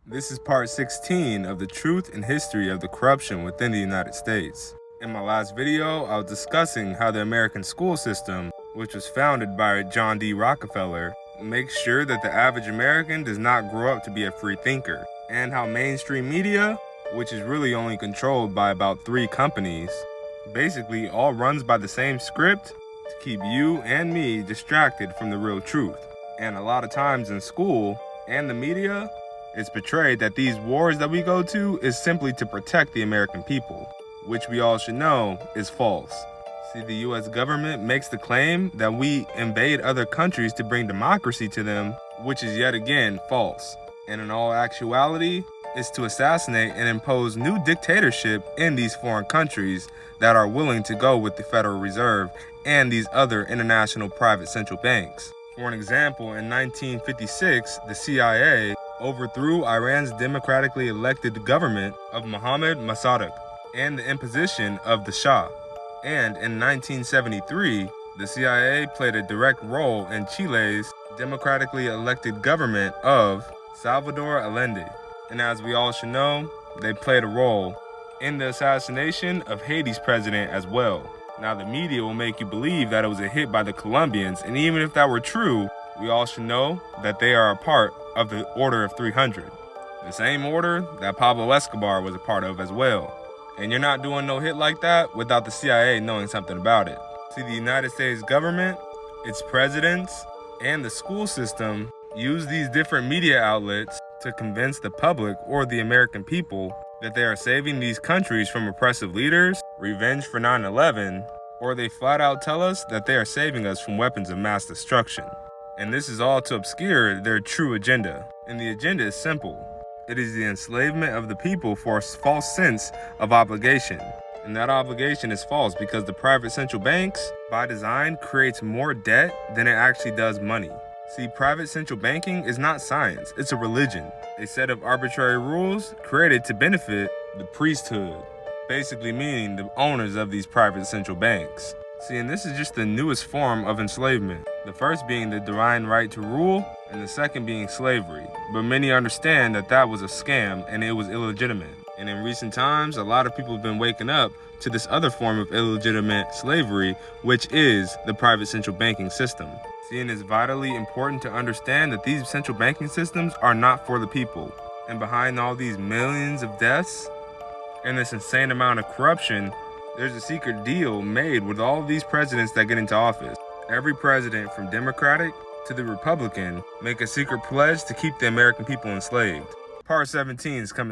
This is part 16 of the truth and history of the corruption within the United States. In my last video, I was discussing how the American school system, which was founded by John D. Rockefeller, makes sure that the average American does not grow up to be a free thinker, and how mainstream media, which is really only controlled by about 3 companies, basically all runs by the same script to keep you and me distracted from the real truth. And a lot of times in school and the media, it's portrayed that these wars that we go to is simply to protect the American people, which we all should know is false. See, the US government makes the claim that we invade other countries to bring democracy to them, which is yet again false. And in all actuality, it's to assassinate and impose new dictatorship in these foreign countries that are willing to go with the Federal Reserve and these other international private central banks. For an example, in 1956, the CIA overthrew Iran's democratically elected government of Mohammad Mossadegh and the imposition of the Shah. And in 1973, the CIA played a direct role in Chile's democratically elected government of Salvador Allende. And as we all should know, they played a role in the assassination of Haiti's president as well. Now, the media will make you believe that it was a hit by the Colombians, and even if that were true, we all should know that they are a part of the Order of 300, the same order that Pablo Escobar was a part of as well. And you're not doing no hit like that without the CIA knowing something about it. See, the United States government, its presidents, and the school system use these different media outlets to convince the public or the American people that they are saving these countries from oppressive leaders, revenge for 9/11, or they flat out tell us that they are saving us from weapons of mass destruction. And this is all to obscure their true agenda. And the agenda is simple. It is the enslavement of the people for a false sense of obligation. And that obligation is false because the private central banks, by design, creates more debt than it actually does money. See, private central banking is not science, it's a religion. A set of arbitrary rules created to benefit the priesthood, basically meaning the owners of these private central banks. See, and this is just the newest form of enslavement. The first being the divine right to rule, and the second being slavery. But many understand that that was a scam and it was illegitimate. And in recent times, a lot of people have been waking up to this other form of illegitimate slavery, which is the private central banking system. See, and it's vitally important to understand that these central banking systems are not for the people. And behind all these millions of deaths and this insane amount of corruption, there's a secret deal made with all of these presidents that get into office. Every president, from Democratic to the Republican, make a secret pledge to keep the American people enslaved. Part 17 is coming.